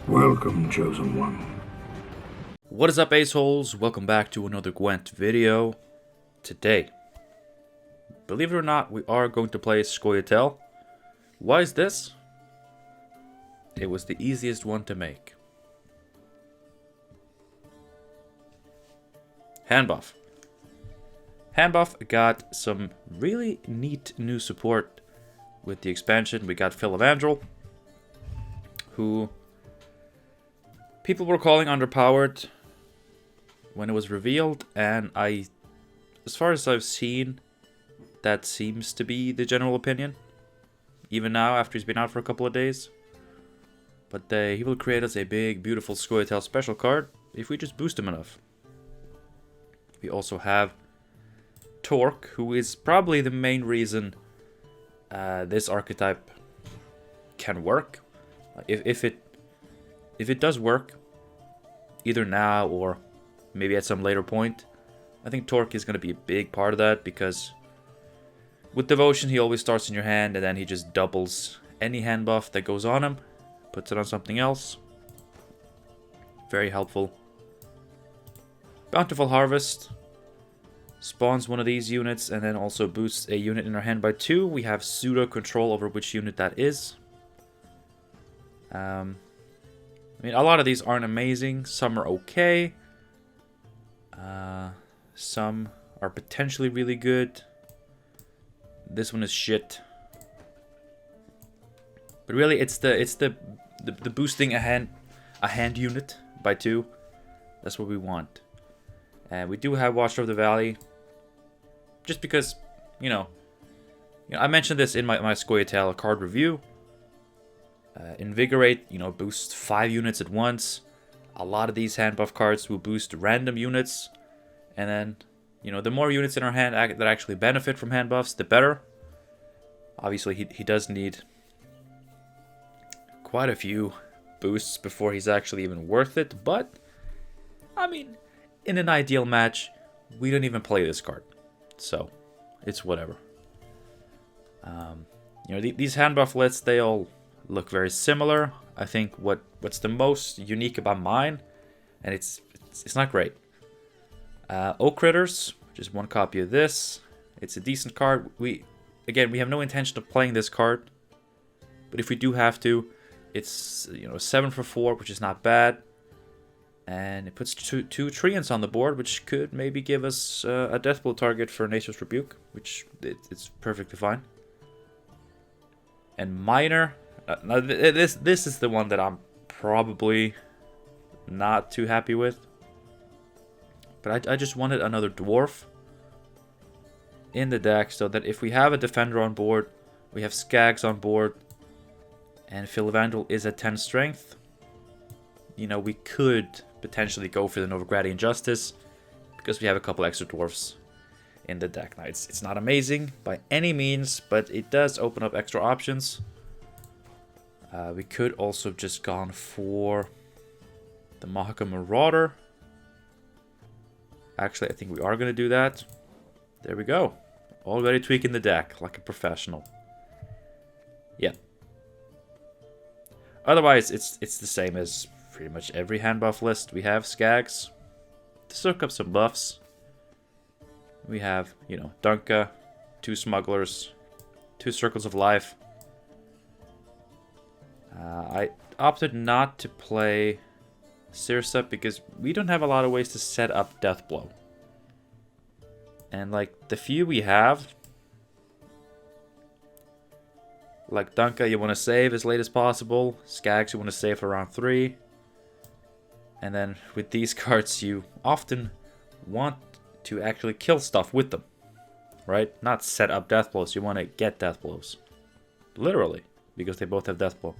Welcome, Chosen One. What is up, aceholes? Welcome back to another Gwent video. Today, believe it or not, we are going to play Scoia'tael. Why is this? It was the easiest one to make. HANDBUFF. HANDBUFF got some really neat new support with the expansion. We got Flurry, who people were calling underpowered when it was revealed, and as far as I've seen, that seems to be the general opinion, even now after he's been out for a couple of days. But he will create us a big, beautiful Scoia'tael special card if we just boost him enough. We also have Torque, who is probably the main reason this archetype can work. If it does work, either now or maybe at some later point, I think Torque is going to be a big part of that, because with Devotion he always starts in your hand and then he just doubles any hand buff that goes on him, puts it on something else. Very helpful. Bountiful Harvest spawns one of these units and then also boosts a unit in our hand by 2. We have pseudo control over which unit that is. I mean, a lot of these aren't amazing. Some are okay. Some are potentially really good. This one is shit. But really, it's the boosting a hand unit by 2. That's what we want. And we do have Watcher of the Valley, just because, you know, I mentioned this in my Scoia'tael card review. Invigorate, boosts 5 units at once. A lot of these hand buff cards will boost random units. And then, the more units in our hand that actually benefit from hand buffs, the better. Obviously, he does need quite a few boosts before he's actually even worth it. But, I mean, in an ideal match, we don't even play this card. So, it's whatever. These hand buff lists, they all look very similar. I think what's the most unique about mine, and it's not great. Oak Critters, which is one copy of this. It's a decent card. We have no intention of playing this card, but if we do have to, it's 7 for 4, which is not bad, and it puts two treants on the board, which could maybe give us a Deathblow target for Nature's Rebuke, which it's perfectly fine. And Miner. Now this is the one that I'm probably not too happy with. But I just wanted another dwarf in the deck, so that if we have a defender on board, we have Skags on board, and Flurry is at 10 strength, we could potentially go for the Novigradian Justice, because we have a couple extra dwarfs in the deck. Now it's not amazing by any means, but it does open up extra options. We could also have just gone for the Mahaka Marauder. Actually, I think we are going to do that. There we go. Already tweaking the deck like a professional. Yeah. Otherwise, it's the same as pretty much every hand buff list. We have Skags to soak up some buffs. We have, Dunka, 2 Smugglers, 2 Circles of Life. I opted not to play Circe because we don't have a lot of ways to set up Deathblow. And the few we have, like Dunka, you want to save as late as possible. Skags, you want to save for round 3. And then with these cards, you often want to actually kill stuff with them, right? Not set up Deathblows. You want to get Deathblows, literally, because they both have Deathblow.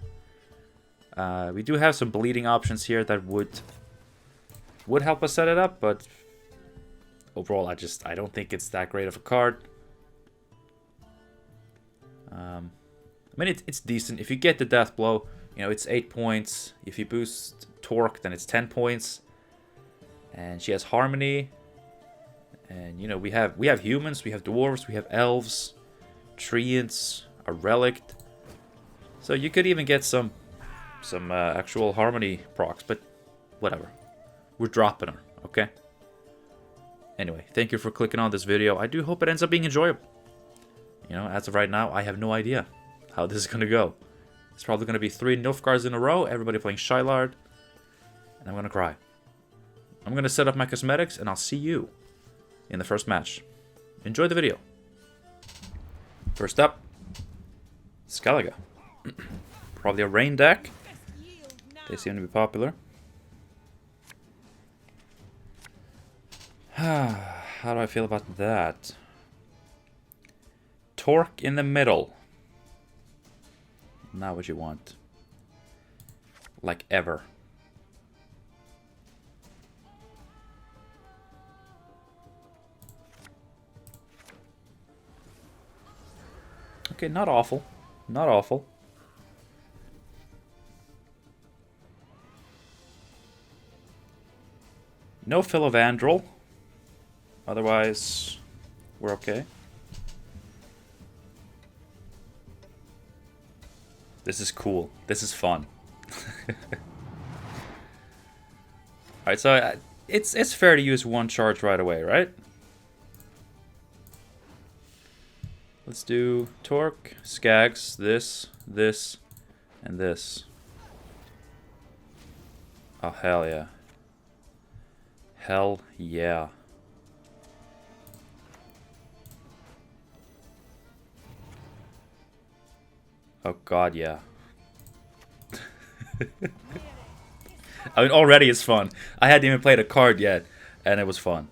We do have some bleeding options here that would help us set it up, but overall, I don't think it's that great of a card. I mean, it's decent. If you get the Deathblow, it's 8 points. If you boost Torque, then it's 10 points. And she has Harmony. And we have humans, we have dwarves, we have elves, treants, a relic. So you could even get some some actual harmony procs, but whatever. We're dropping her, okay? Anyway, thank you for clicking on this video. I do hope it ends up being enjoyable. You know, as of right now, I have no idea how this is going to go. It's probably going to be 3 Nilfgaards in a row, everybody playing Shylard, and I'm going to cry. I'm going to set up my cosmetics, and I'll see you in the first match. Enjoy the video. First up, Skellige. Probably a rain deck. They seem to be popular. How do I feel about that? Torque in the middle. Not what you want. Like ever. Okay, not awful. Not awful. No Philovandrel. Otherwise, we're okay. This is cool. This is fun. Alright, so it's fair to use 1 charge right away, right? Let's do Torque, Skags, this, and this. Oh, hell yeah. Hell yeah. Oh god, yeah. I mean, already it's fun. I hadn't even played a card yet, and it was fun.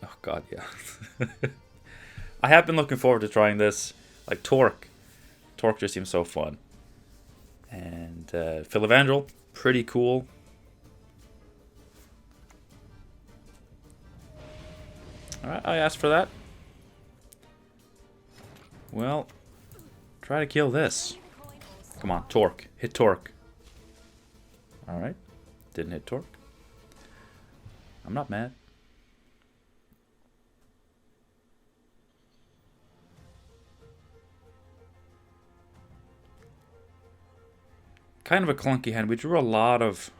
Oh god, yeah. I have been looking forward to trying this. Like, Torque. Torque just seems so fun. And Philovandrel, pretty cool. Alright, I asked for that. Well, try to kill this. Come on, Torque. Hit Torque. Alright. Didn't hit Torque. I'm not mad. Kind of a clunky hand. We drew a lot of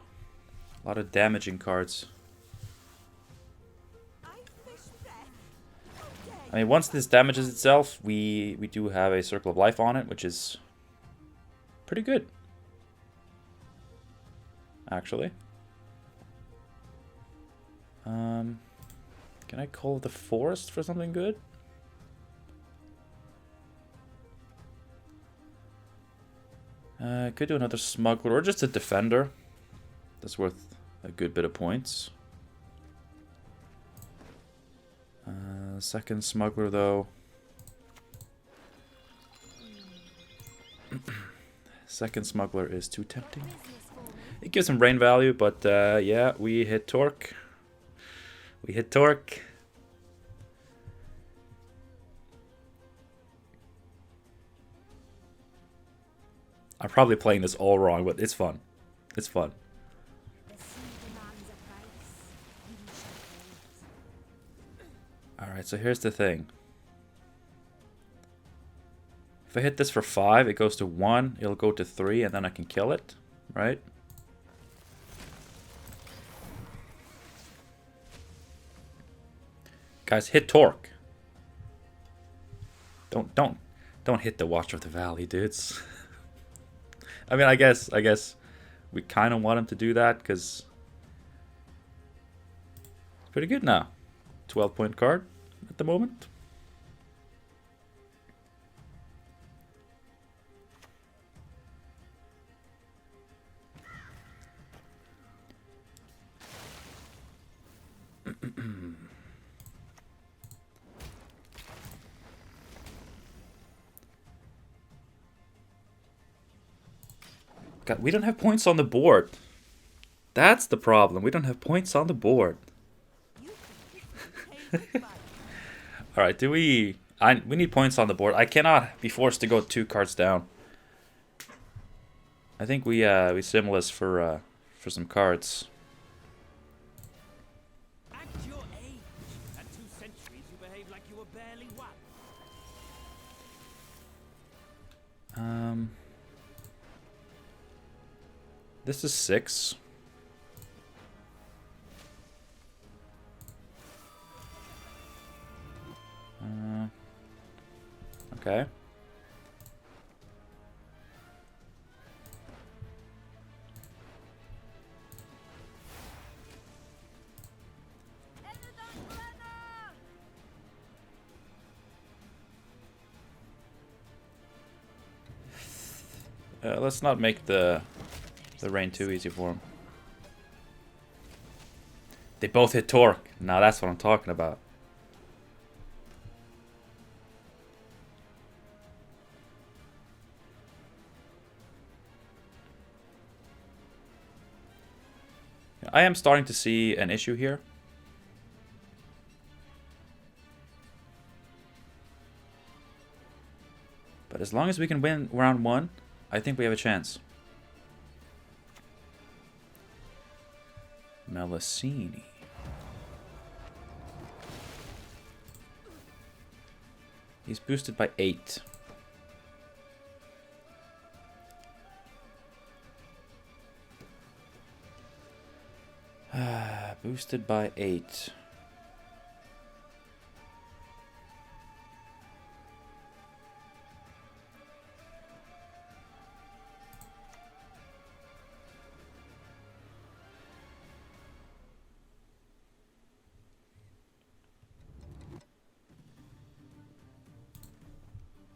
damaging cards. I mean, once this damages itself, we do have a Circle of Life on it, which is pretty good, actually. Can I call the Forest for something good? Could do another Smuggler, or just a Defender. That's worth a good bit of points. Second Smuggler, though. Second Smuggler is too tempting. It gives some brain value, but yeah, we hit Torque. We hit Torque. I'm probably playing this all wrong, but it's fun. It's fun. Alright, so here's the thing. If I hit this for 5, it goes to 1, it'll go to 3, and then I can kill it, right? Guys, hit Torque. Don't hit the Watch of the Valley, dudes. I mean, I guess we kind of want him to do that because it's pretty good now. 12-point card at the moment. God, we don't have points on the board. That's the problem. We don't have points on the board. Alright, do we... we need points on the board. I cannot be forced to go 2 cards down. I think we Similis for some cards. At your age, at 2 centuries, you behave like you were barely 1. This is 6. Okay. Let's not make the rain too easy for him. They both hit torque. Now that's what I'm talking about. I am starting to see an issue here. But as long as we can win round 1, I think we have a chance. Melusine. He's boosted by 8. Boosted by 8.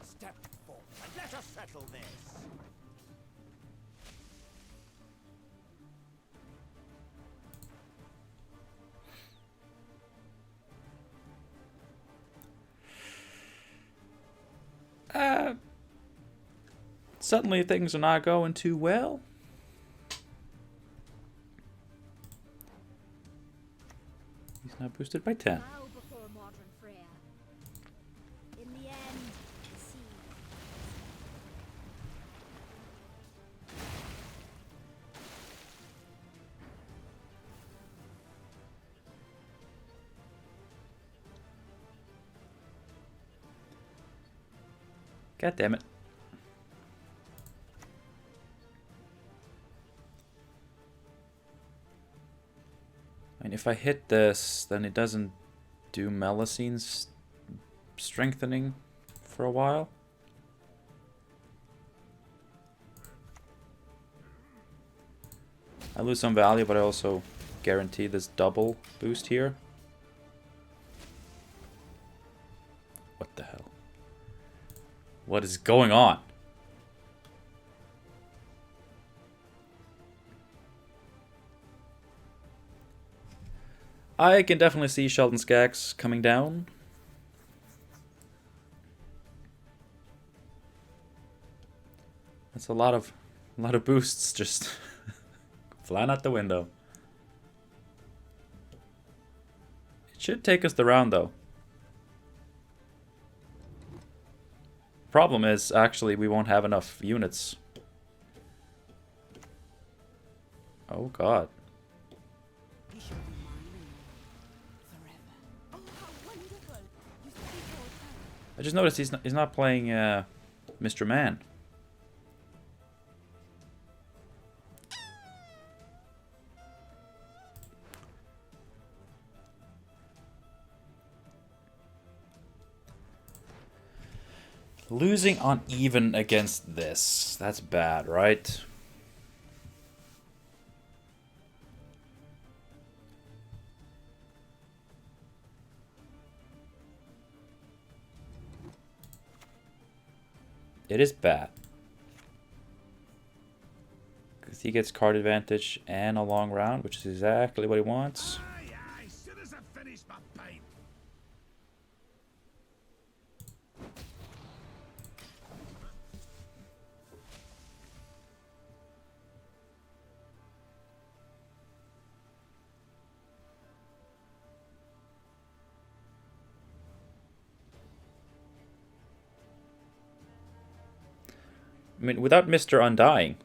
Step forward. Let us settle this. Suddenly things are not going too well. He's now boosted by 10. God damn it. And if I hit this, then it doesn't do Melusine's strengthening for a while. I lose some value, but I also guarantee this double boost here. What the hell? What is going on? I can definitely see Sheldon Skaggs coming down. That's a lot of boosts just flying out the window. It should take us the round though. Problem is, actually, we won't have enough units. Oh god. I just noticed he's not playing Mr. Man. Losing on even against this. That's bad, right? It is bad. Because he gets card advantage and a long round, which is exactly what he wants. I mean, without Mr. Undying,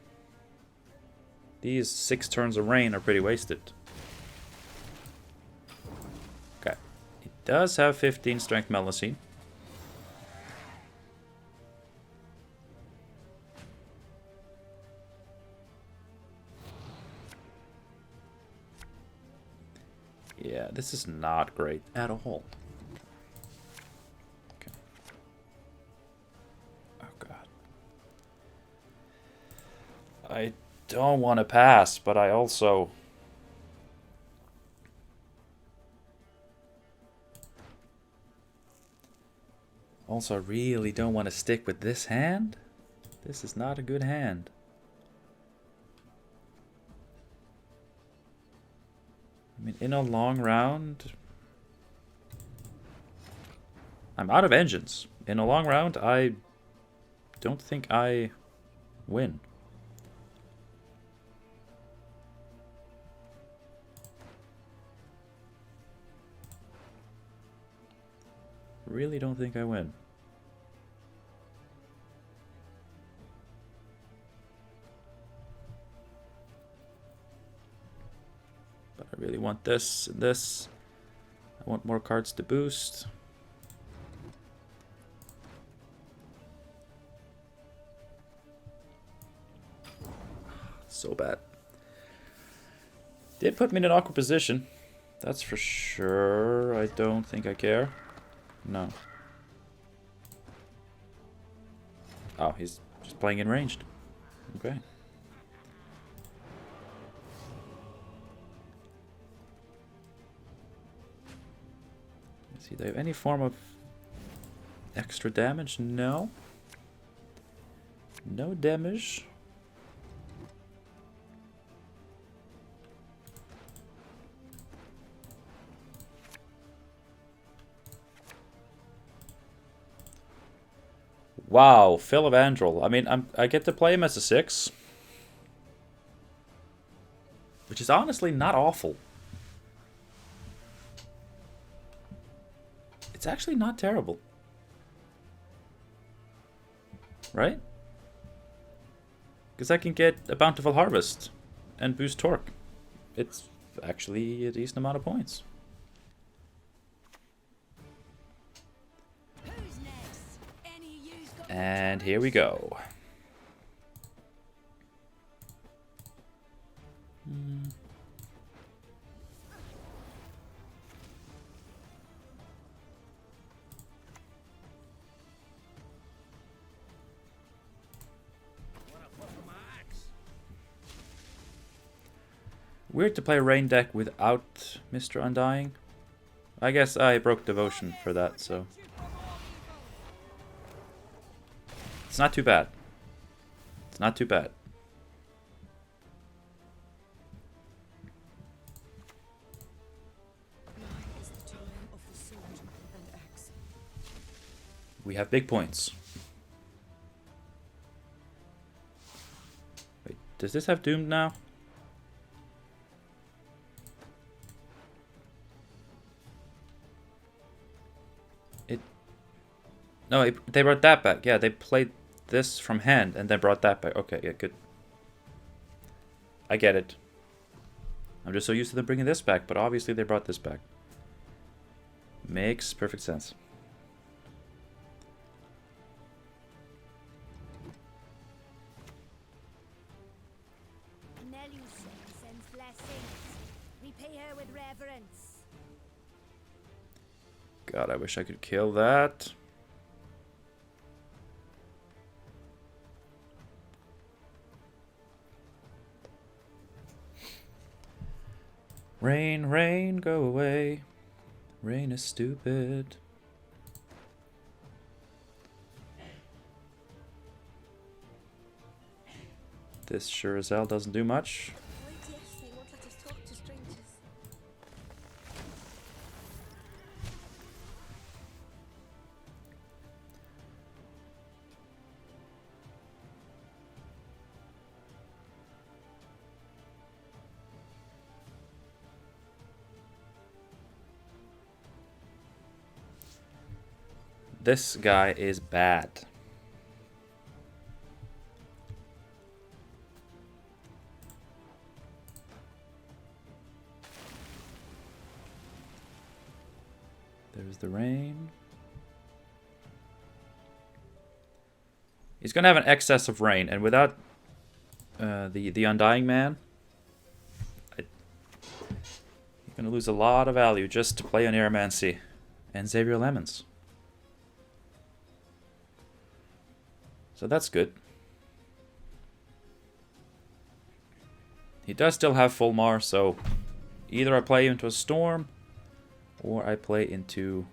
these 6 turns of rain are pretty wasted. Okay. He does have 15 strength Melusine. This is not great at all. Okay. Oh god. I don't want to pass, but I also... Also really don't want to stick with this hand. This is not a good hand. I mean, in a long round... I'm out of engines. In a long round, I don't think I win. Really don't think I win. But I really want this and this. I want more cards to boost. So bad. Did put me in an awkward position. That's for sure. I don't think I care. No. Oh, he's just playing in ranged. Okay. Let's see, do they have any form of extra damage? No. No damage. Wow, Philivandrel. I mean, I get to play him as a 6. Which is honestly not awful. It's actually not terrible. Right? Because I can get a Bountiful Harvest and boost Torque. It's actually a decent amount of points. And here we go. Weird to play a rain deck without Mr. Undying. I guess I broke Devotion for that, so... It's not too bad. It's not too bad. We have big points. Wait, does this have Doomed now? No, they brought that back. Yeah, they played this from hand and then brought that back. Okay, yeah, good. I get it. I'm just so used to them bringing this back, but obviously they brought this back. Makes perfect sense. Sends blessings. We pay her with reverence. God, I wish I could kill that. Rain, rain, go away. Rain is stupid. This sure as hell doesn't do much. This guy is bad. There's the rain. He's gonna have an excess of rain, and without the Undying Man, You're gonna lose a lot of value just to play on Aeromancy and Xavier Lemons. So that's good. He does still have full Mar, so either I play into a Storm or I play into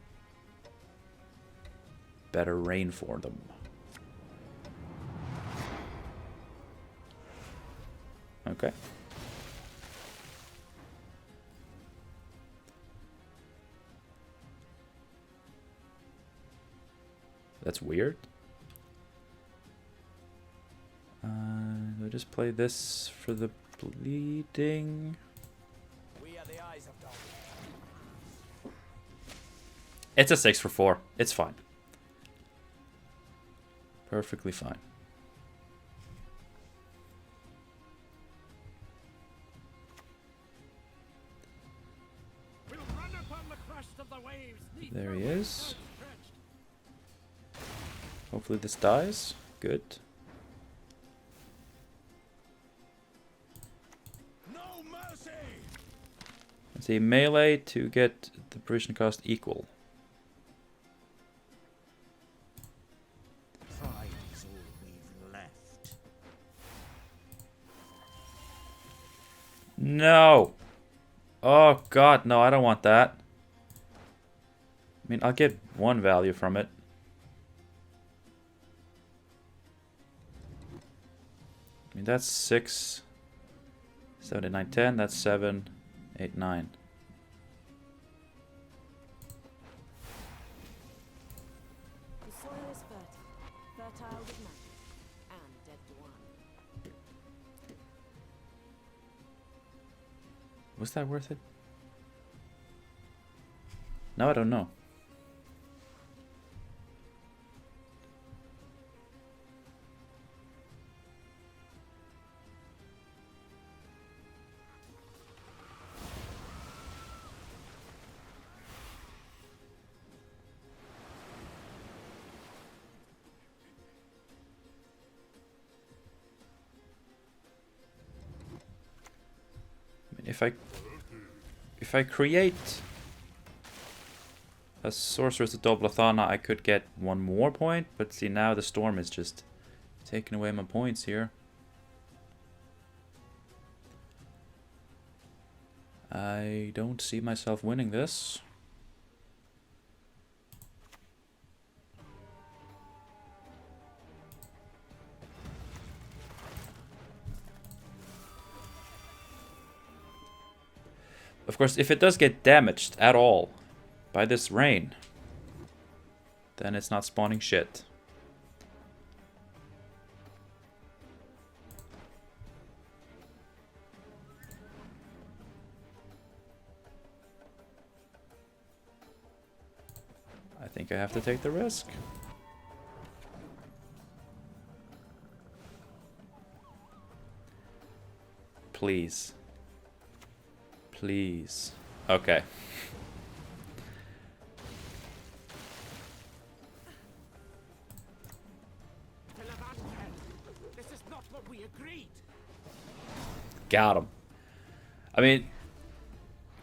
better rain for them. Okay. That's weird. I'll just play this for the bleeding. We are the eyes of dawn. It's a 6 for 4. It's fine. Perfectly fine. We'll run upon the crest of the waves. There he is. Hopefully this dies. Good. No mercy. Let's see, melee to get the precision cost equal. Pride is all we've left. No! Oh god, no, I don't want that. I mean, I'll get one value from it. I mean, that's 6, 7, 8, 9, 10. That's 7, 8, 9. The soil is fertile with magic, and dead to one. Was that worth it? No, I don't know. If I create a Sorceress of Doblathana, I could get one more point, but see, now the Storm is just taking away my points here. I don't see myself winning this. Of course, if it does get damaged at all by this rain, then it's not spawning shit. I think I have to take the risk. Please. Please. Okay. This is not what we agreed. Got him. I mean,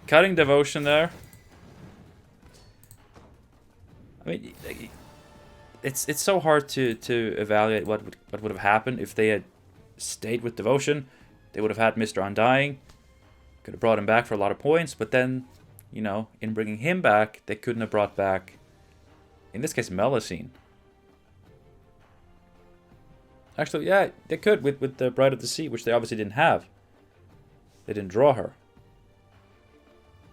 cutting Devotion there. I mean, it's so hard to evaluate what would have happened if they had stayed with Devotion. They would have had Mr. Undying. Could have brought him back for a lot of points, but then, you know, in bringing him back, they couldn't have brought back, in this case, Melusine. Actually, yeah, they could with the Bride of the Sea, which they obviously didn't have. They didn't draw her.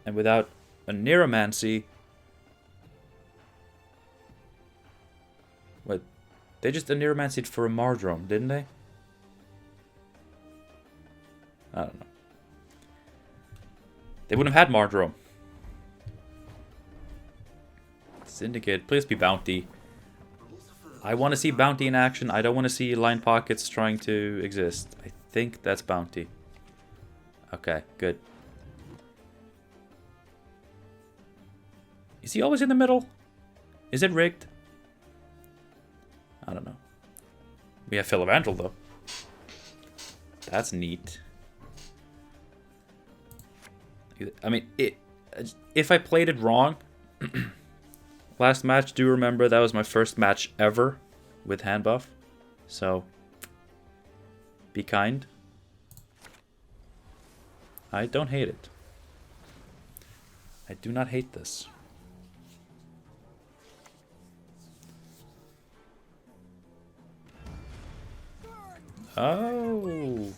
And without a Neuromancy... What? They just Neuromancied for a Mardrome, didn't they? I don't know. They wouldn't have had Mardrome. Syndicate, please be Bounty. I want to see Bounty in action. I don't want to see Line Pockets trying to exist. I think that's Bounty. Okay, good. Is he always in the middle? Is it rigged? I don't know. We have Philavandrel though. That's neat. I mean, if I played it wrong, last match, do remember that was my first match ever with HANDBUFF. So, be kind. I don't hate it. I do not hate this. Oh,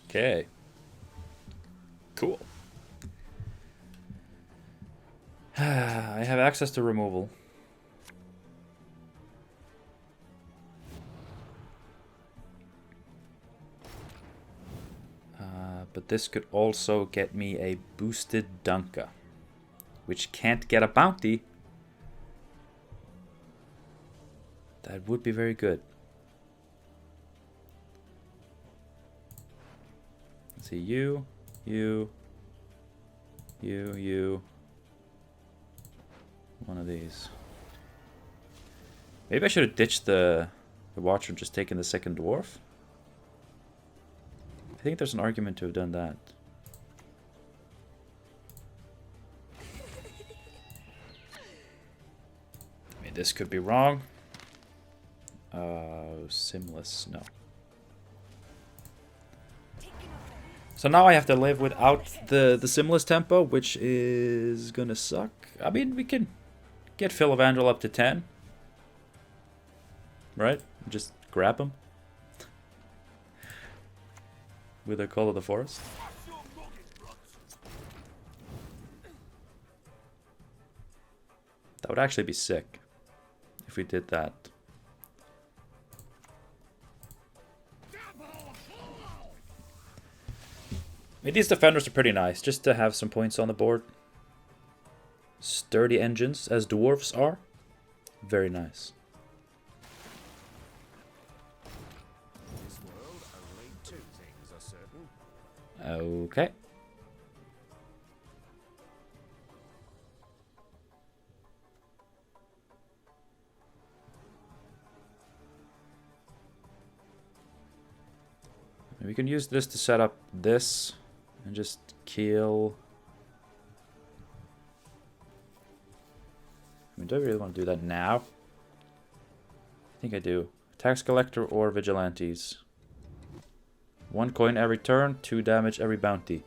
okay. Cool. I have access to removal. But this could also get me a boosted Dunka, which can't get a bounty. That would be very good. Let's see, you. One of these. Maybe I should have ditched the Watcher and just taken the second dwarf. I think there's an argument to have done that. I mean, this could be wrong. Simless, no. So now I have to live without the Simless tempo, which is gonna suck. I mean, we can get Philavandrel up to 10. Right? Just grab him. With a Call of the Forest. That would actually be sick if we did that. I mean, these defenders are pretty nice, just to have some points on the board. Sturdy engines, as dwarves are. Very nice. This world, only two things are certain. Okay. We can use this to set up this and just kill. I mean, do I really want to do that now? I think I do. Tax collector or vigilantes. 1 coin every turn, 2 damage every bounty.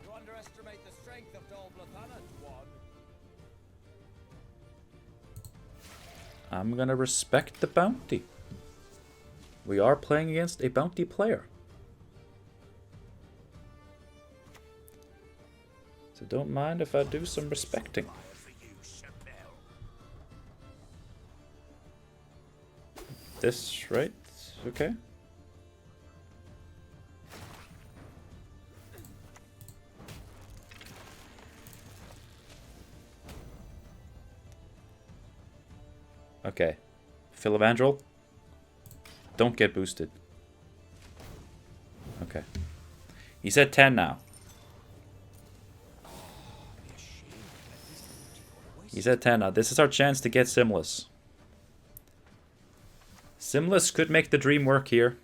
You underestimate the strength of Dolblathana, Dwan. I'm gonna respect the bounty. We are playing against a bounty player. So don't mind if I do some respecting. This, right? Okay. Okay. Philavandrel, don't get boosted. Okay. He's at 10 now. He's at 10 now. This is our chance to get Simless. Simless could make the dream work here.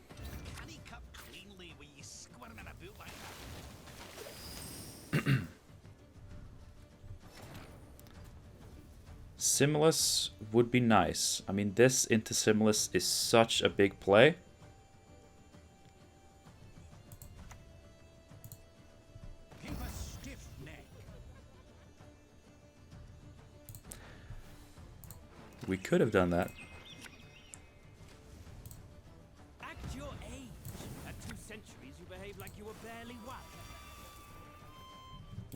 Simless would be nice. I mean, this into Simless is such a big play. We could have done that. Act your age. At 2 centuries, you behave like you were barely one.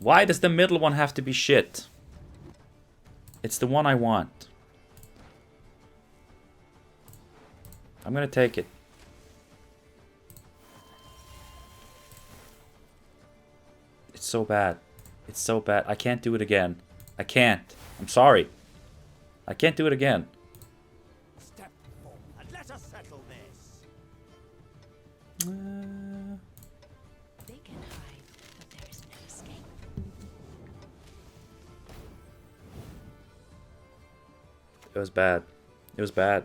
Why does the middle one have to be shit? It's the one I want. I'm gonna take it. It's so bad. It's so bad. I can't do it again. I can't. I'm sorry. I can't do it again. Step forward and let us settle this. They can hide, but there is no escape. It was bad. It was bad.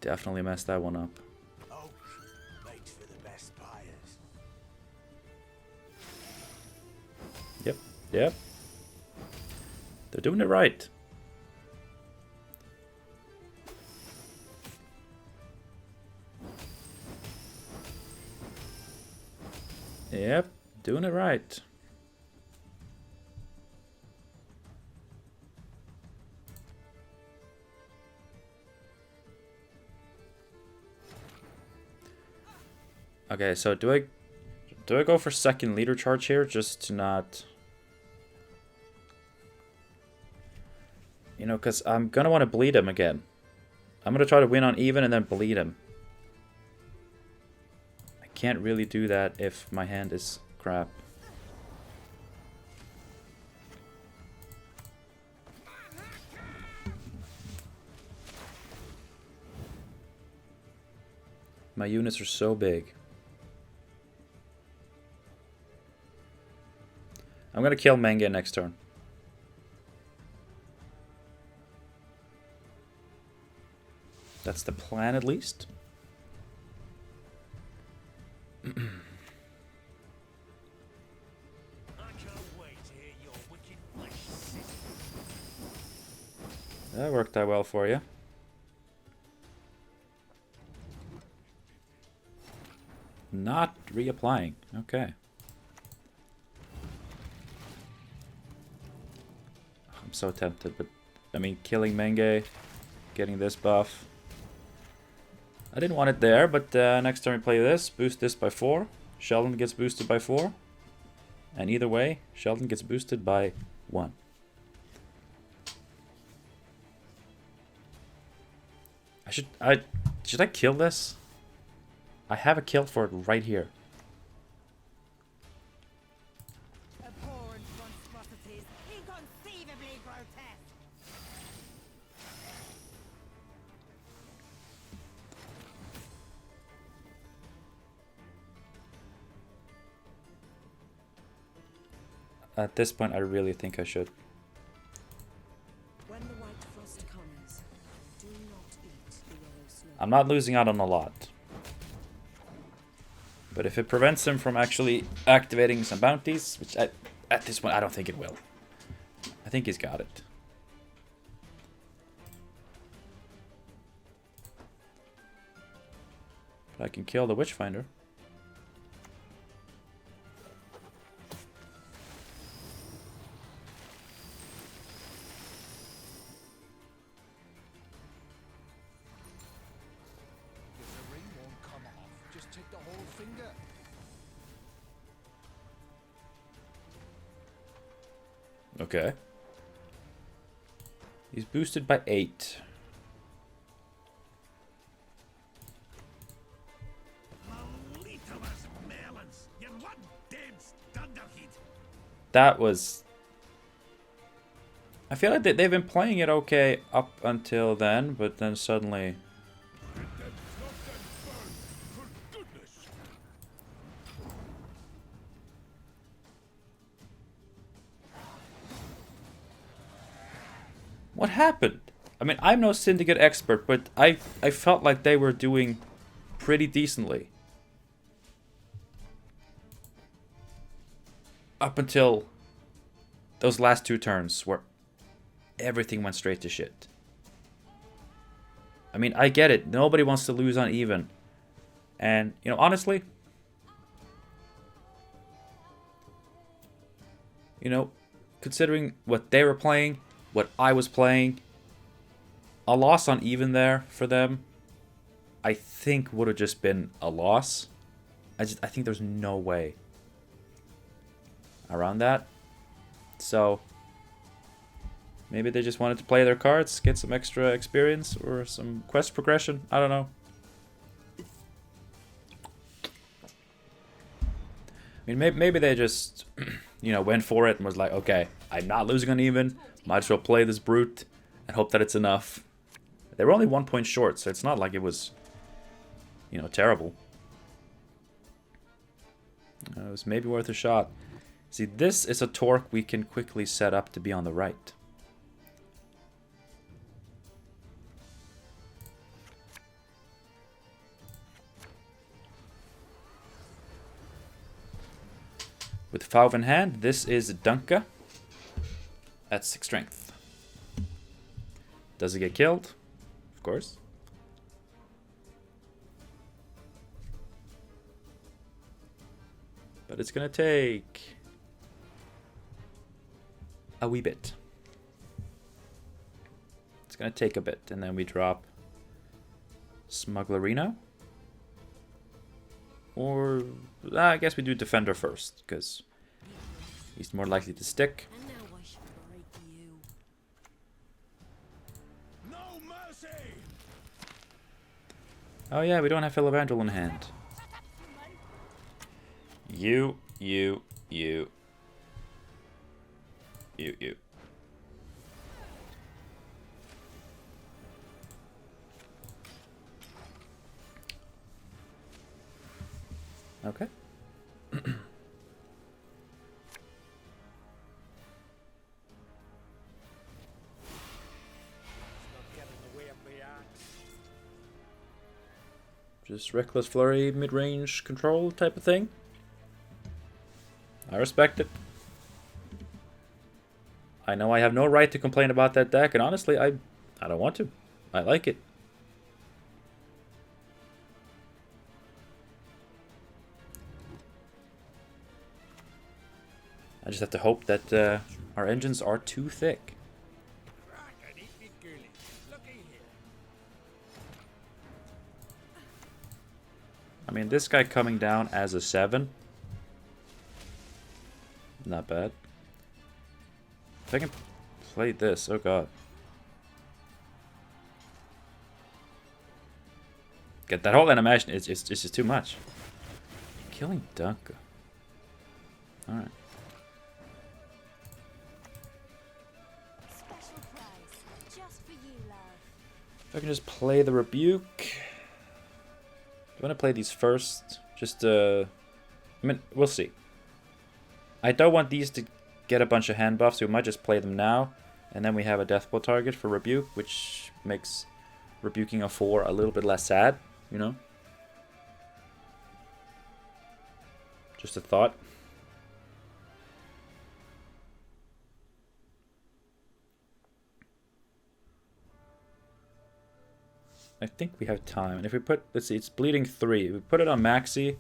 Definitely messed that one up. Oak makes for the best buyers. Yep, yep. They're doing it right. Yep, doing it right. Okay, so do I go for second leader charge here just to not, you know, because I'm gonna want to bleed him again. I'm gonna try to win on even and then bleed him. I can't really do that if my hand is crap. My units are so big. I'm gonna kill Menge next turn. That's the plan, at least. I can't wait to hear your wicked flesh sizzle. That worked out well for you. Not reapplying. Okay. I'm so tempted, but I mean, killing Menge, getting this buff. I didn't want it there, but next time we play this, boost this by 4. Sheldon gets boosted by 4. And either way, Sheldon gets boosted by 1. Should I kill this? I have a kill for it right here. Abhorrent monstrosities, inconceivably grotesque. At this point, I really think I should. When the white frost comes, do not eat the yellow snow. I'm not losing out on a lot. But if it prevents him from actually activating some bounties, which at this point I don't think it will. I think he's got it. But I can kill the Witchfinder. If the ring won't come off, just take the whole finger. Okay. He's boosted by 8. That was... I feel like they've been playing it okay up until then, but then suddenly... What happened? I mean, I'm no Syndicate expert, but I felt like they were doing pretty decently. Up until those last 2 turns where everything went straight to shit. I mean, I get it. Nobody wants to lose on even. And, you know, honestly, you know, considering what they were playing, what I was playing, a loss on even there for them, I think would have just been a loss. I think there's no way around that. So maybe they just wanted to play their cards, get some extra experience or some quest progression. I don't know. I mean, maybe they just, you know, went for it and was like, okay, I'm not losing on even. Might as well play this brute and hope that it's enough. They were only 1 point short, so it's not like it was, you know, terrible. It was maybe worth a shot. See, this is a torque we can quickly set up to be on the right. With 5 in hand, this is Dunka at 6 strength. Does it get killed? Of course. But it's gonna take a wee bit. It's gonna take a bit, and then we drop Smugglerino. Or I guess we do Defender first, because he's more likely to stick. And now I shall break you. No mercy! Oh yeah, we don't have Philevandrel in hand. You. Okay. Not getting the way of my axe. Just reckless flurry, mid-range control type of thing. I respect it. I know I have no right to complain about that deck, and honestly, I don't want to. I like it. I just have to hope that our engines are too thick. Crack and eat me girly. Looky here. I mean, this guy coming down as a 7. Not bad. If I can play this, oh god. Get that whole animation, it's just too much. Killing Dunka. Alright. Special prize, just for you, love. If I can just play the Rebuke. Do you want to play these first? Just, I mean, we'll see. I don't want these to get a bunch of hand buffs, so we might just play them now. And then we have a Deathblow target for Rebuke, which makes rebuking a 4 a little bit less sad, you know? Just a thought. I think we have time. And if we put, let's see, it's bleeding 3. If we put it on Maxi,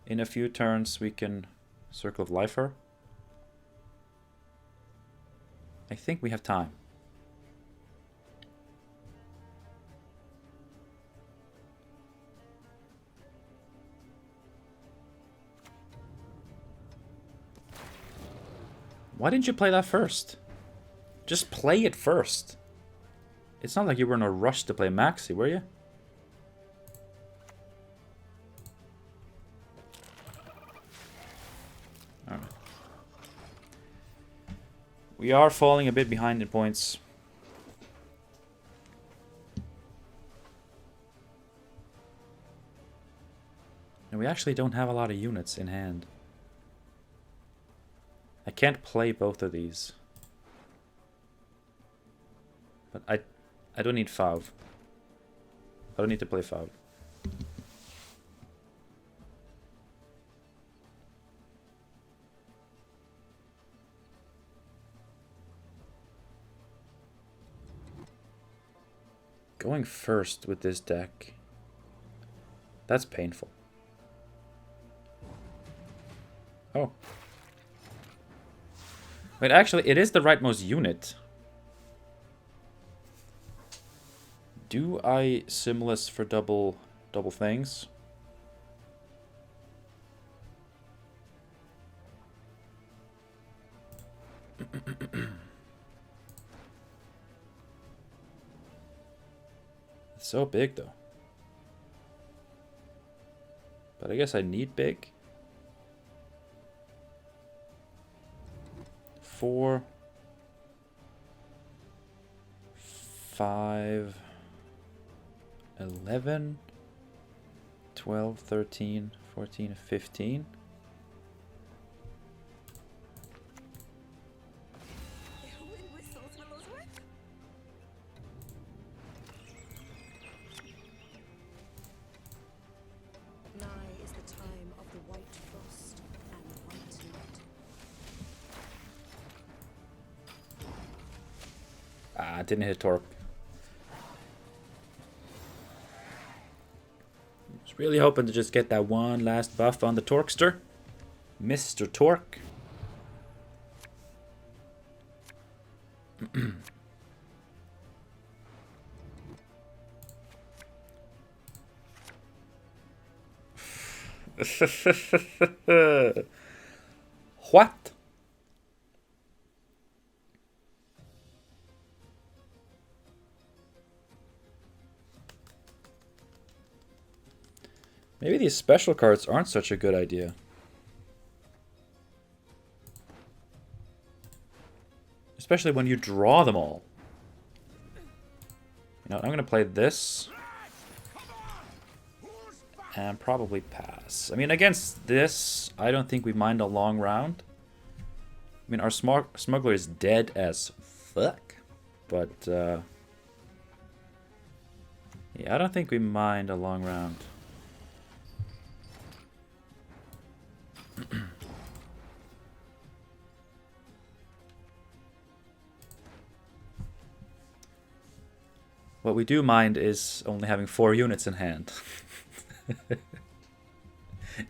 in a few turns we can Circle of Life her. I think we have time. Why didn't you play that first? Just play it first. It's not like you were in a rush to play Maxi, were you? Alright. We are falling a bit behind in points. And we actually don't have a lot of units in hand. I can't play both of these. But I don't need Fav. I don't need to play Fav. Going first with this deck. That's painful. Oh. Wait, actually, it is the rightmost unit. Do I Simless for double things? It's so big, though. But I guess I need big. 4, 5, 11, 12, 13, 14, 15. Nigh is the time of the white frost and white night. Nah, didn't hit Torque. Was really hoping to just get that one last buff on the Torquester. Mr. Torque. What? Maybe these special cards aren't such a good idea. Especially when you draw them all. You know, I'm going to play this. And probably pass. I mean, against this, I don't think we mind a long round. I mean, our smuggler is dead as fuck. But, yeah, I don't think we mind a long round. What we do mind is only having 4 units in hand.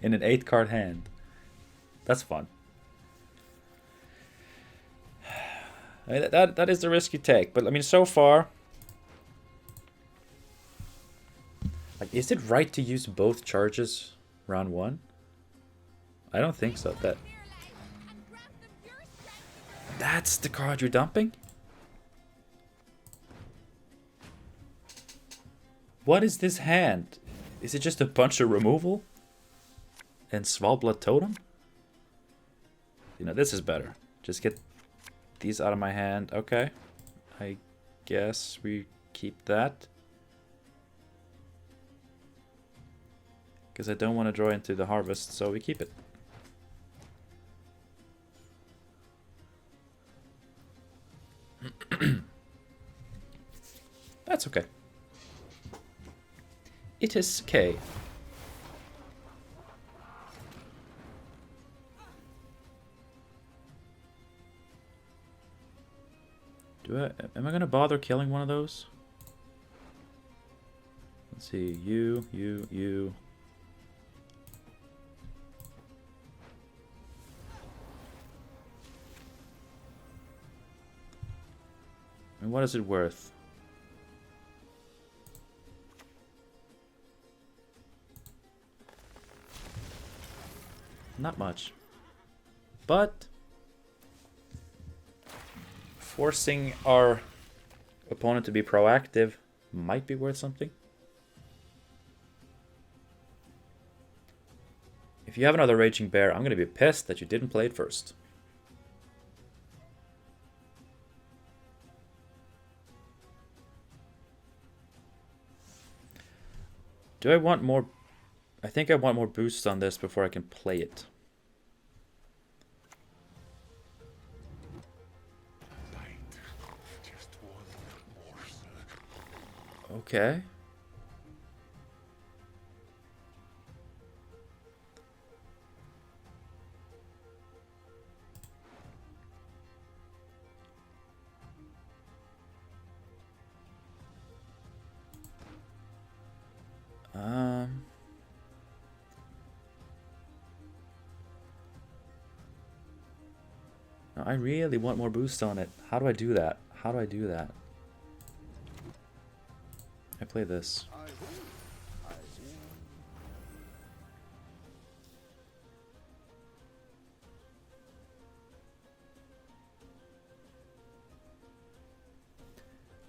In an 8-card hand. That's fun. I mean, that is the risk you take. But, I mean, so far... Like, is it right to use both charges round 1? I don't think so. That's the card you're dumping? What is this hand? Is it just a bunch of removal? And Svalbard Totem? You know, this is better. Just get these out of my hand. Okay. I guess we keep that. Because I don't want to draw into the harvest, so we keep it. That's okay. It is okay. Am I gonna bother killing one of those? Let's see, you. And what is it worth? Not much. But forcing our opponent to be proactive might be worth something. If you have another Raging Bear, I'm going to be pissed that you didn't play it first. Do I want more? I think I want more boosts on this before I can play it. Okay. No, I really want more boost on it. How do I do that? How do I do that? I play this.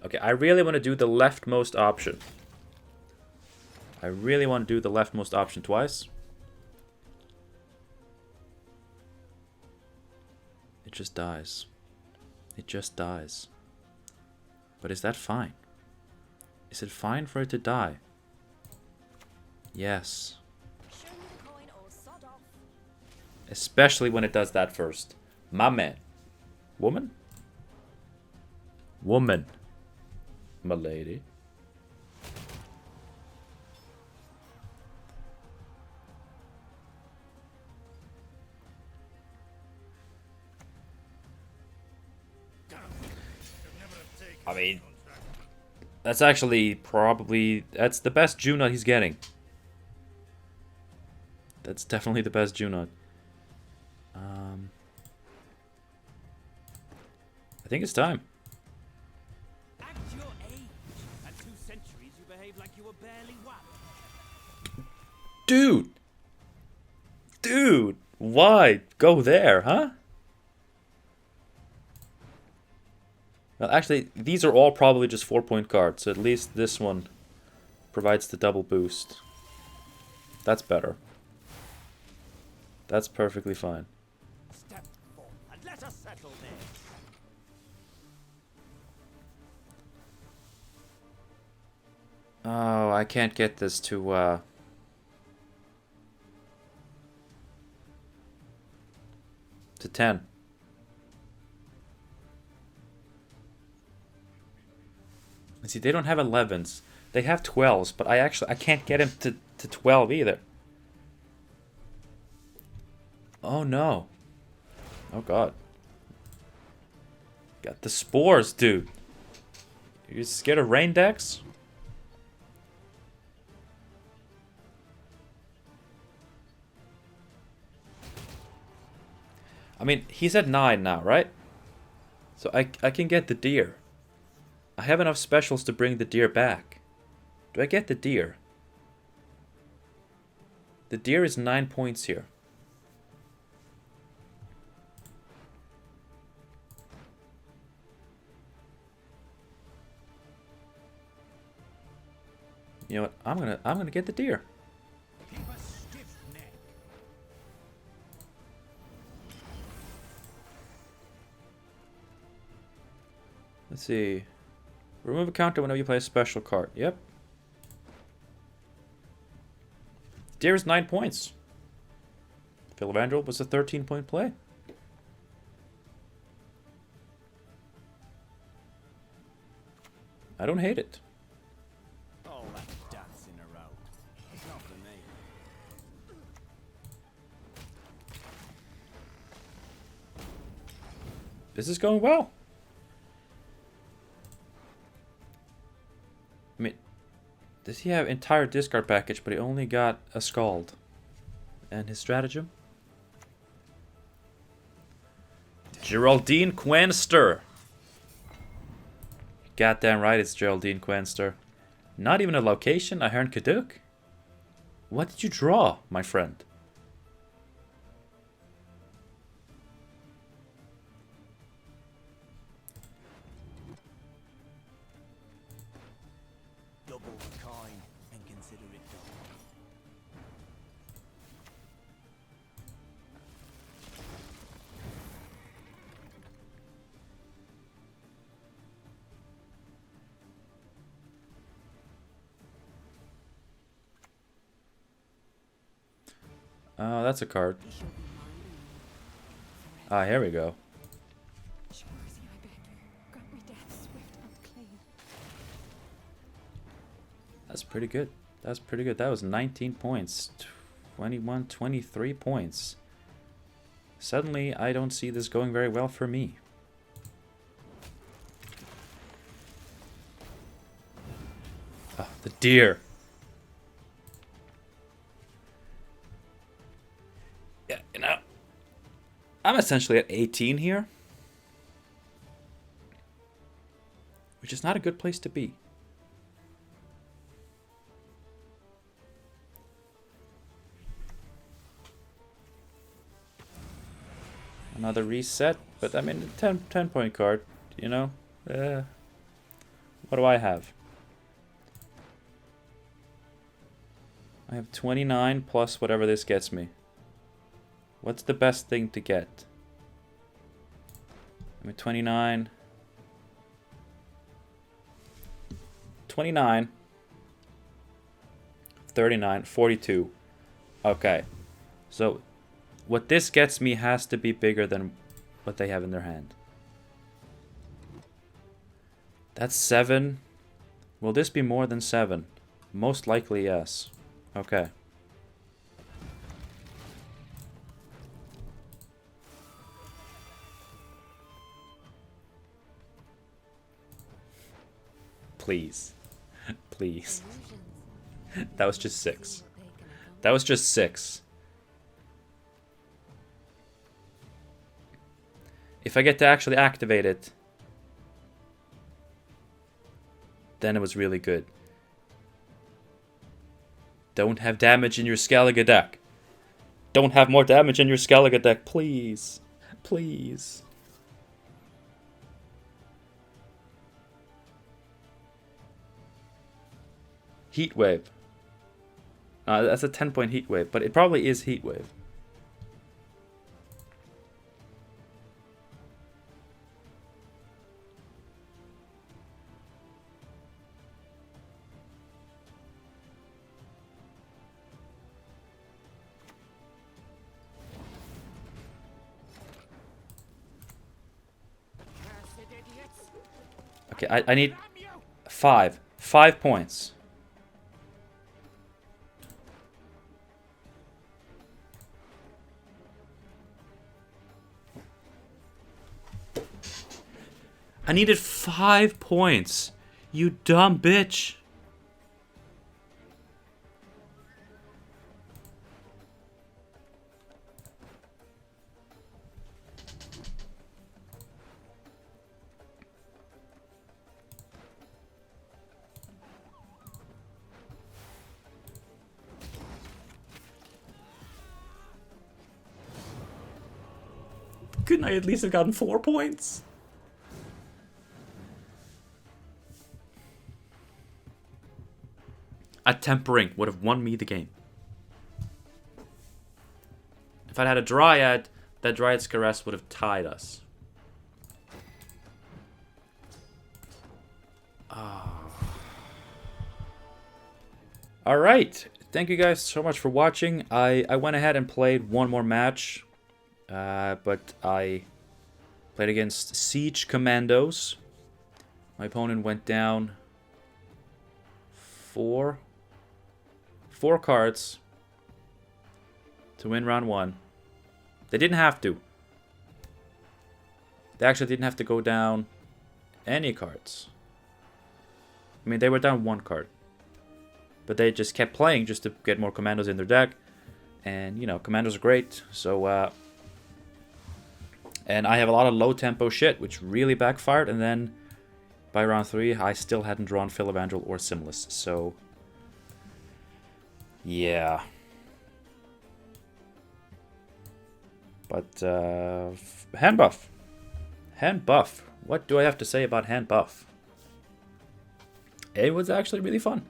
Okay, I really want to do the leftmost option. I really want to do the leftmost option twice. It just dies. It just dies. But is that fine? Is it fine for it to die? Yes. Especially when it does that first. My man. Woman? Woman. My lady. I mean, that's actually probably... That's the best Junod he's getting. That's definitely the best Junod. I think it's time. Act your age. At 2 centuries, you behave like you were barely one. Dude! Dude! Why go there, huh? Well, actually, these are all probably just 4-point cards, so at least this one provides the double boost. That's better. That's perfectly fine. Step forward and let us settle this. Oh, I can't get this to 10. See, they don't have 11s. They have 12s, but I can't get him to 12 either. Oh no. Oh god. Got the spores, dude. You scared of rain decks? I mean, he's at 9 now, right? So I can get the deer. I have enough specials to bring the deer back. Do I get the deer? The deer is 9 points here. You know what? I'm gonna get the deer. Keep a stiff neck. Let's see. Remove a counter whenever you play a special card. Yep. Deer is 9 points. Philivandrel was a 13-point play. I don't hate it. All that dance in a row. It's not for me. This is going well. I mean, does he have entire discard package, but he only got a Scald? And his stratagem? Geraldine Quenster. Goddamn right it's Geraldine Quenster. Not even a location, I heard Kaduk. What did you draw, my friend? Double the coin and consider it done. Oh, that's a card. He shall be mine. Ah, here we go. Show mercy, I beg you. Grant me death swift and clean. That's pretty good. That's pretty good. That was 19 points. 21, 23 points. Suddenly, I don't see this going very well for me. Ah, the deer. Yeah, you know, I'm essentially at 18 here. Which is not a good place to be. Another reset, but I mean, 10 point card, you know? What do I have? I have 29 plus whatever this gets me. What's the best thing to get? I mean, 29. 29. 39. 42. Okay. So, what this gets me has to be bigger than what they have in their hand. That's 7. Will this be more than 7? Most likely, yes. Okay. Please. Please. Illusions. That was just 6. See what they can accomplish. That was just 6. If I get to actually activate it, then it was really good. Don't have damage in your Skellige deck. Don't have more damage in your Skellige deck, please. Please. Heat Wave. That's a 10-point Heat Wave, but it probably is Heat Wave. Cursed idiots! Okay, I need Damn you! 5. 5 points. I needed 5 points. You dumb bitch. Couldn't I at least have gotten 4 points? A Tempering would have won me the game. If I'd had a Dryad, that Dryad's Caress would have tied us. Alright, thank you guys so much for watching. I went ahead and played one more match. But I played against Siege Commandos. My opponent went down 4 cards to win round 1. They didn't have to. They actually didn't have to go down any cards. I mean, they were down 1 card. But they just kept playing just to get more commandos in their deck. And, you know, commandos are great. So, and I have a lot of low tempo shit, which really backfired. And then by round 3, I still hadn't drawn Philavandrel or Simless. So, yeah. But, HANDBUFF. HANDBUFF. What do I have to say about HANDBUFF? It was actually really fun.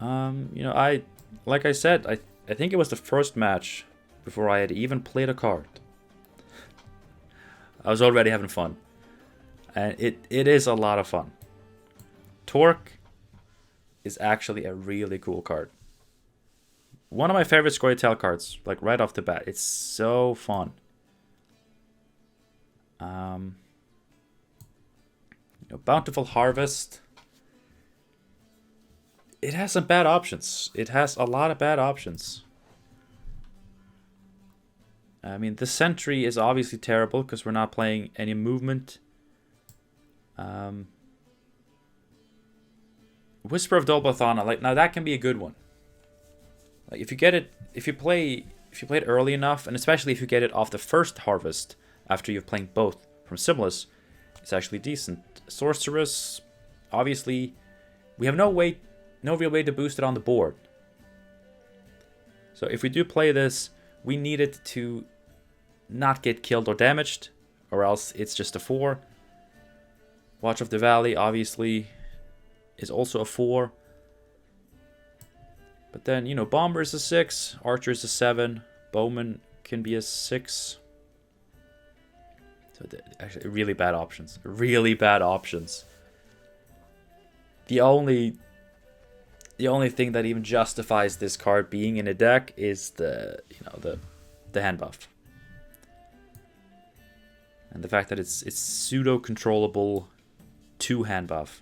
You know, like I said, I think it was the first match before I had even played a card. I was already having fun. And it is a lot of fun. Torque is actually a really cool card. One of my favorite Storytell cards, like right off the bat. It's so fun. You know, Bountiful Harvest. It has some bad options. It has a lot of bad options. I mean, the Sentry is obviously terrible because we're not playing any movement. Whisper of Dolbothana, like, now that can be a good one. Like, if you get it, if you play it early enough, and especially if you get it off the first harvest after you've played both from Simless, it's actually decent. Sorceress, obviously, we have no real way to boost it on the board. So if we do play this, we need it to not get killed or damaged, or else it's just a 4. Watch of the Valley, obviously, is also a 4. But then, you know, Bomber is a 6, Archer is a 7, Bowman can be a 6. So actually, really bad options. Really bad options. The only thing that even justifies this card being in a deck is the HANDBUFF. And the fact that it's pseudo controllable to HANDBUFF.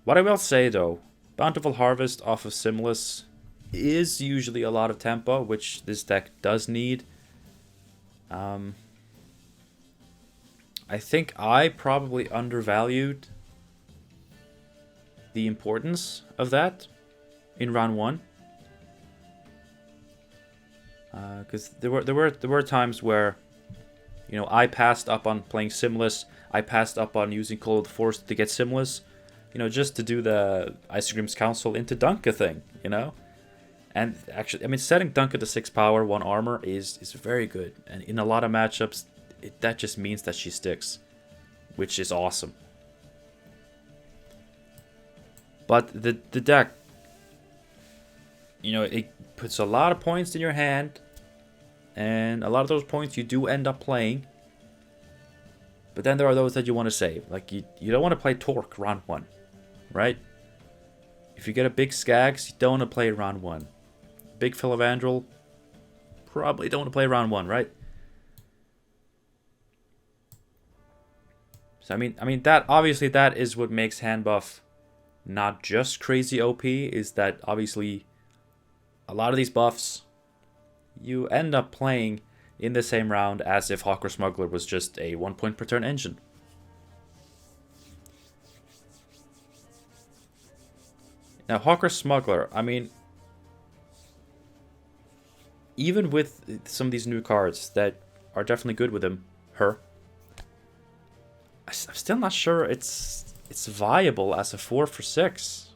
What I will say though, Bountiful Harvest off of Simless is usually a lot of tempo, which this deck does need. But I think I probably undervalued the importance of that in round 1. Because there were times where, you know, I passed up on playing Simless. I passed up on using Call of the Forest to get Simless, you know, just to do the Ice Cream's Council into Dunka thing, you know. And actually, I mean, setting Dunka to 6 power, 1 armor is very good. And in a lot of matchups, that just means that she sticks, which is awesome. But the deck, you know, it puts a lot of points in your hand, and a lot of those points you do end up playing. But then there are those that you want to save. Like, you don't want to play Torque round 1, right? If you get a big Skags, you don't want to play round 1. Big Philavandrel, probably don't want to play round 1, right? So I mean that obviously that is what makes HANDBUFF not just crazy OP, is that obviously a lot of these buffs you end up playing in the same round as if Hawker Smuggler was just a 1 point per turn engine. Now Hawker Smuggler, I mean, even with some of these new cards that are definitely good with him, her, I'm still not sure it's viable as a 4 for 6.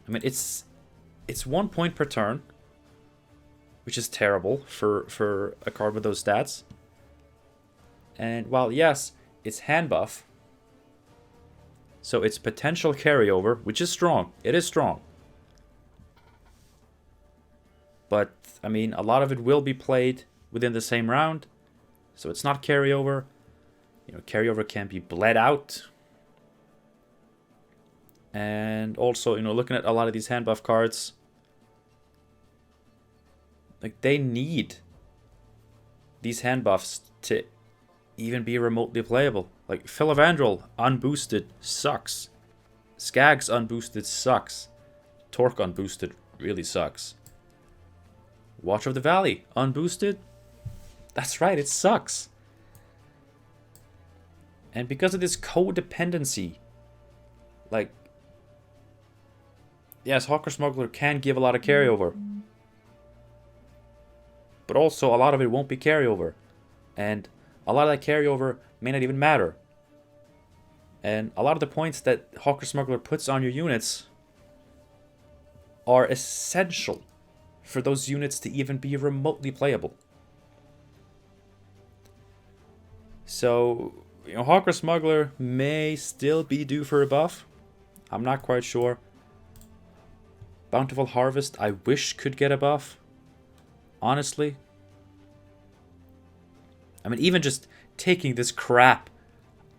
I mean, it's 1 point per turn, which is terrible for a card with those stats. And while yes, it's HANDBUFF, so it's potential carryover, which is strong. It is strong. But I mean, a lot of it will be played within the same round, so it's not carryover. You know, carryover can be bled out. And also, you know, looking at a lot of these HANDBUFF cards, like, they need these HANDBUFFs to even be remotely playable. Like, Philavandrel unboosted sucks. Skags unboosted sucks. Torque unboosted really sucks. Watch of the Valley unboosted? That's right, it sucks. And because of this codependency, like, yes, Hawker Smuggler can give a lot of carryover, but also a lot of it won't be carryover, and a lot of that carryover may not even matter. And a lot of the points that Hawker Smuggler puts on your units are essential for those units to even be remotely playable. So, you know, Hawker Smuggler may still be due for a buff. I'm not quite sure. Bountiful Harvest, I wish could get a buff. Honestly. I mean, even just taking this crap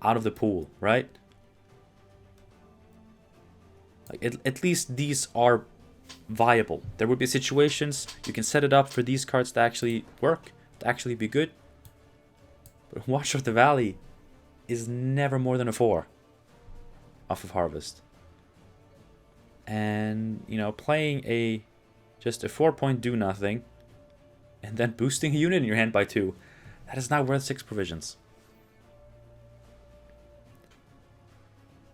out of the pool, right? Like, at least these are viable. There would be situations you can set it up for these cards to actually work, to actually be good. But Watch of the Valley is never more than a 4 off of Harvest. And, you know, playing just a 4-point do nothing and then boosting a unit in your hand by 2, that is not worth 6 provisions.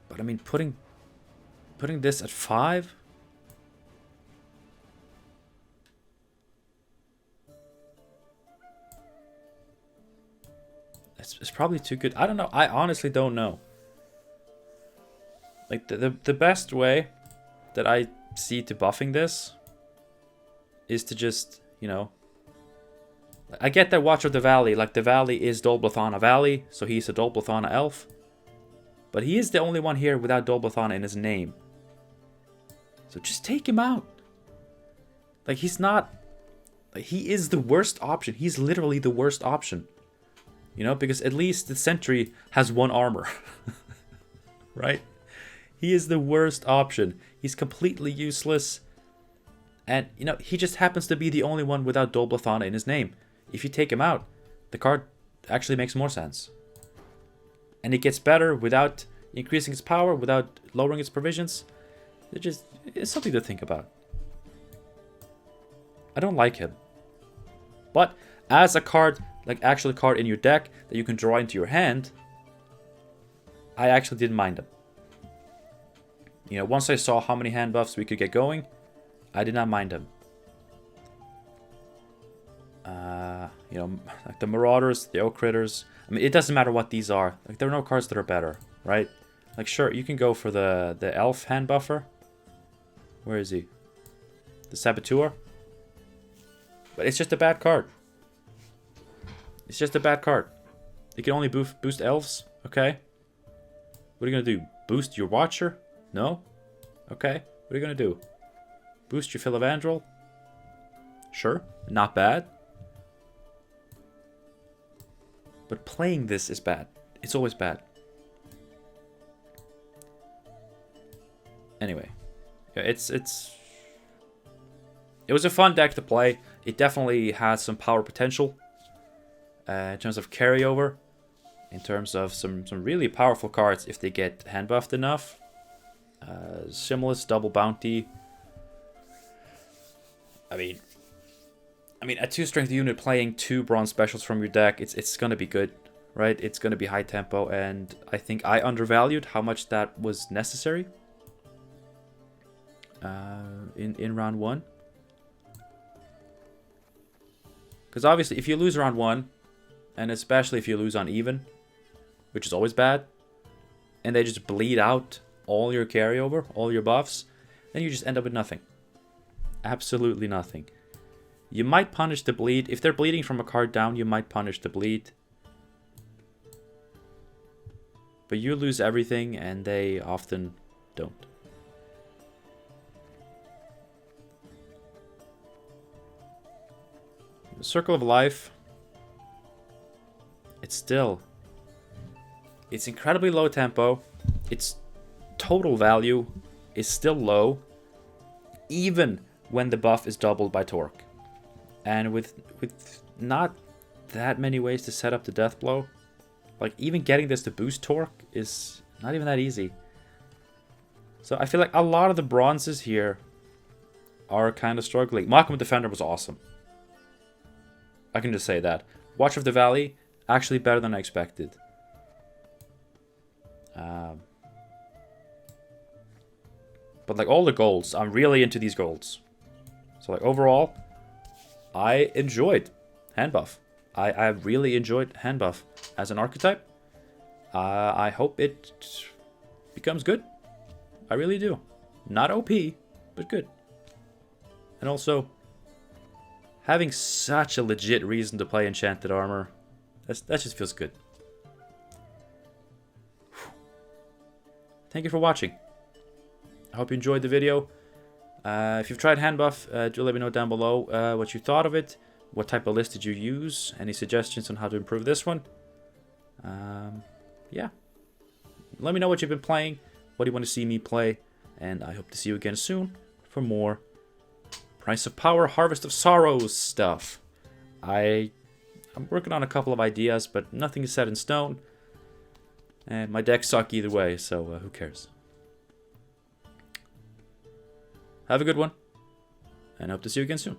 But I mean, putting this at 5, it's probably too good. I don't know. I honestly don't know. Like, the best way that I see to buffing this is to just, you know, I get that Watch of the Valley, like, the Valley is Dolblathana Valley, so he's a Dolblathana elf. But he is the only one here without Dolblathana in his name. So just take him out. Like, he's not, like, he is the worst option. He's literally the worst option. You know, because at least the Sentry has 1 armor. Right? He is the worst option. He's completely useless. And, you know, he just happens to be the only one without Dolblathana in his name. If you take him out, the card actually makes more sense. And it gets better without increasing its power, without lowering its provisions. It's something to think about. I don't like him. But as a card like actual card in your deck that you can draw into your hand, I actually didn't mind them. You know, once I saw how many hand buffs we could get going, I did not mind them. You know, like the Marauders, the Oak Critters. I mean, it doesn't matter what these are. Like, there are no cards that are better, right? Like, sure, you can go for the Elf hand buffer. Where is he? The Saboteur. But it's just a bad card. It's just a bad card. You can only boost elves, okay? What are you gonna do? Boost your Watcher? No? Okay. What are you gonna do? Boost your Philavandrel? Sure. Not bad. But playing this is bad. It's always bad. Anyway. Yeah, it was a fun deck to play. It definitely has some power potential. In terms of carryover. In terms of some really powerful cards if they get hand buffed enough. Similis, Double Bounty. I mean, a 2-strength unit playing 2 bronze specials from your deck, it's gonna be good, right? It's gonna be high tempo, and I think I undervalued how much that was necessary in round 1. Because obviously, if you lose round 1, and especially if you lose on even, which is always bad, and they just bleed out all your carryover, all your buffs, then you just end up with nothing. Absolutely nothing. You might punish the bleed. If they're bleeding from a card down, you might punish the bleed. But you lose everything, and they often don't. The Circle of Life. It's incredibly low tempo. Its total value is still low, even when the buff is doubled by Torque. And with not that many ways to set up the death blow, like even getting this to boost Torque is not even that easy. So I feel like a lot of the bronzes here are kind of struggling. Malcolm Defender was awesome. I can just say that. Watch of the Valley, actually better than I expected. But like all the golds, I'm really into these golds. So like overall, I enjoyed HANDBUFF. I really enjoyed HANDBUFF as an archetype. I hope it becomes good. I really do. Not OP, but good. And also, having such a legit reason to play Enchanted Armor, that just feels good. Thank you for watching. I hope you enjoyed the video. If you've tried HANDBUFF, do let me know down below what you thought of it. What type of list did you use? Any suggestions on how to improve this one? Yeah. Let me know what you've been playing. What do you want to see me play? And I hope to see you again soon for more Price of Power, Harvest of Sorrows stuff. I'm working on a couple of ideas, but nothing is set in stone. And my decks suck either way, so who cares? Have a good one, and hope to see you again soon.